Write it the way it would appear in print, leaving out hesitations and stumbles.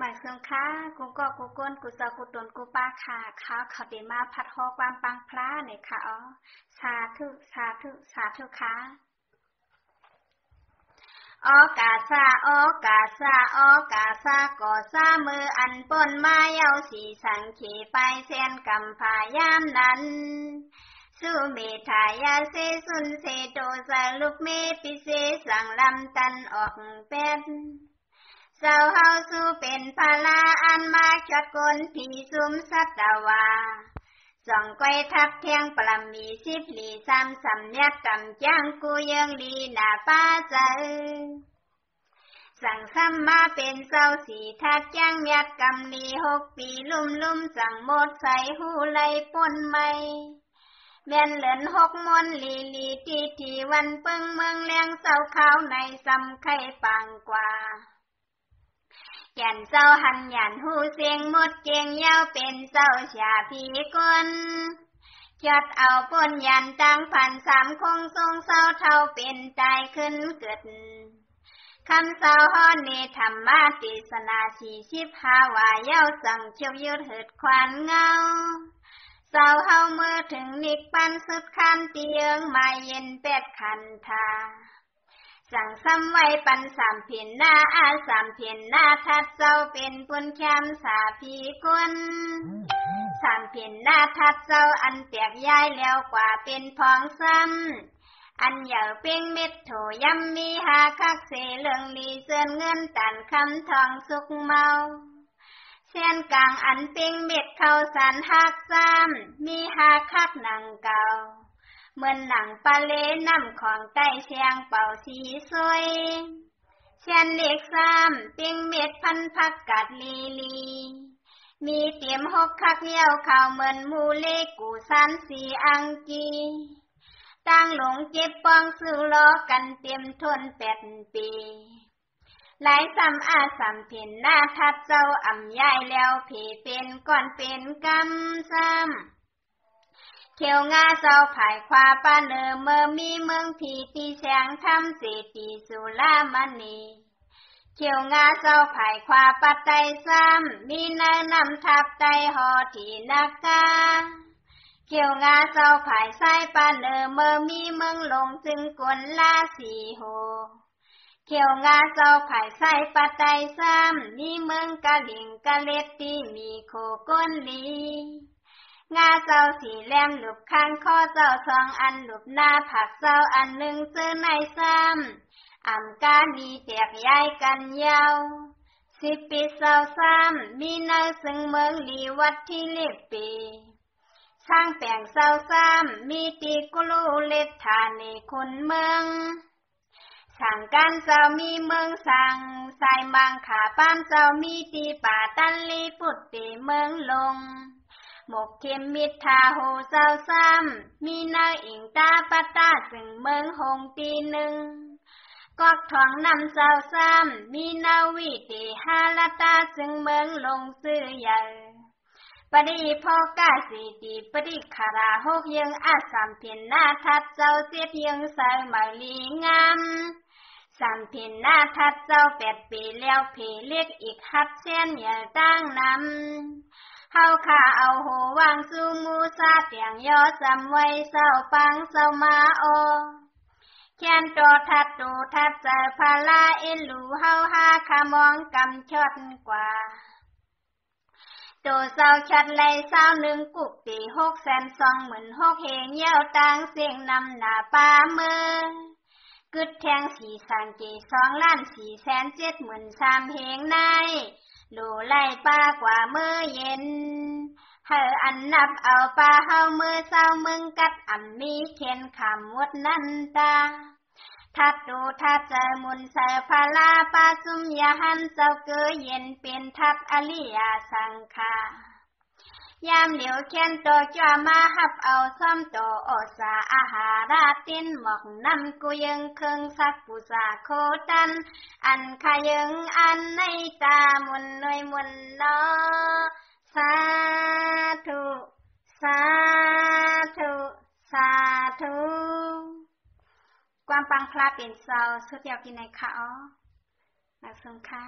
หมายเสื่อมค้ากูก็กูก้นกูเจ้ากูตนกูป้าค่ะเขาเขาเดมาพัดฮอความปังพระเนี่ยค่ะอ๋อสาธุสาธุสาธุค่ะออกาซาออกาซาออกาซาก่อซามืออันปนมาเย้าสีสังขีไปเส้นกำพายามนั้นสุเมธายาเซสุนเซโตสลุกเมปิเสสังลำตันออกเป็นเจ้าเฮาสู้เป็นพาลาอันมาจดกลผีซุมสัตวาส่องก้อยทับเทียงปลำมีสิบหลีซ้ำสำยัดกำจังกูยังลีหน้าป้าใจสั่งซ้ำมาเป็นเจ้าสีทัดจังยัดกำลี6 ปีลุ่มสั่งหมดใส่หูไลป่นไม่แม่นเหลิน6 มนลีทีวันเปิงเมืองเลี้ยงเจ้าขาวในซ้ำไข่ปังกว่าแก่นเจ้าหันหยันหูเสียงหมดเกียงยาวเป็นเจ้าชาพีกลจัดเอาปนยันตั้งพัน3 คงทรงเศร้าเท่าเป็นตายขึ้นเกิดคำเศร้าฮอนเนธรรมาติสนา45ว่าเย้าสั่งเชียวยืดเหิดควานเงาเศร้าเฮาเมื่อถึงนิกปันสุดคันเตียงมาเย็น8 ขันธาสั่งซ้ำไว้ปัน3 เพียนหน้า3 เพียนหน้าทัดเจ้าเป็นปุนแคมสาพีกุน3 เพียนหน้าทัดเจ้าอันแตกย้ายแล้วกว่าเป็นพองซ้ำอันเหย่าเป้งเม็ดโถย่ำมีหาคักเสเหลืองลีเสื่อนเงินตันคำทองสุกเมาเส้นกลางอันเป้งเม็ดเข้าสารหักซ้ำมีหาคักหนังเก่าเหมือนหนังปลาเลน้ำของใต้เชียงเป่าสีสวยเช่นเล็กซ้ำเปียงเม็ดพันพักกัดลีมีเตรียม6 คักเย้าข่าวเหมือนมูเลกูสันสีอังกีตั้งหลงเจ็บปองสู้ล้อกันเตรียมทน8 ปีหลายซ้ำ3 เพ็ญหน้าทัดเจ้าอ่ำย้ายแล้วเพเป็นก่อนเป็นกำซ้ำเขียวงาเจ้าผายควาป้าเนอเมื่อมีเมืองผีตีแสงทำเศรษฐีสุลามณีเขียวงาเจ้าผายควาปัดไตซ้ำมีเนื้อนำทับไตหอที่นักกาเขียวงาเจ้าผายไส้ป้าเนอเมื่อมีเมืองลงจึงกวนลาสีโหเขียวงาเจ้าผายไส้ปัดไตซ้ำมีเมืองกะหลิงกะเล็ดที่มีโคก้นลีงาเจ้าสีแหลมหลุบข้างข้อเจ้าทองอันหลุบหน้าผักเจ้าอันหนึ่งซื้อในซ้ำอ่ำกานีแตกย้ายกันยาว10 ปีเจ้าซ้ำมีเนื้อซึ่งเมืองลีวัดที่เล็บปีช่างแปลงเจ้าซ้ำมีตีกุลูเล็ดฐานในคุณเมืองสั่งการเจ้ามีเมืองสั่งสายมังขาป้านเจ้ามีตีป่าตันลีปุตติเมืองลงหมกเข็มมิทาโหเจ้าซ้ำมีนางอิงตาปตาซึ่งเมืองหงตี1กอกทองนำเจ้าซ้ำมีนาวิติฮาลตาซึ่งเมืองลงซื้อใหญ่ปริพอกาสีตีปริคารา6 ยัง3 เพียนหน้าทัดเจ้า7 ยังใส่มาลีงาม3 เพียนหน้าทัดเจ้า8 ปีแล้วเพเล็กอีกหัดเส้นอย่าตั้งนำเฮาข้าเอาโหวางสู่มูซาเตียงยอจำไว้เศร้าปังเศร้ามาโอแค้นโตทัดเจอพาลาเอ็นหลูเฮาหาขามองกำชดกว่าโตเศร้าชัดไหลเศร้า1 กุกตี620,006เฮงเย้าตังเสียงนำหน้าป้าเมือกึดแทงสีสังเก2,473,003เฮงนายหลูไล่ป้ากว่าเมื่อเย็นเฮออันนับเอาป้าเฮาเมื่อเศร้ามึงกัดอ่ำมีเข็นขำวดนันตาทัดเจอมุนเสอพาลาป้าซุมยาหันเจ้าเกยเย็นเป็นทัดอลิยาสังคายามเหลียวเข็นโตจ้ามาหับเอาซ้อมโตโอสาอาหาราตินหมอกนำกูยังเคิงสักปุสาโคตันอันขยังอันในตามุนหน่วยมุนนอสาธุสาธุสาธุความปังพลาเป็นเศร้าสุดยอดกินในข้านักสงฆ์ค่ะ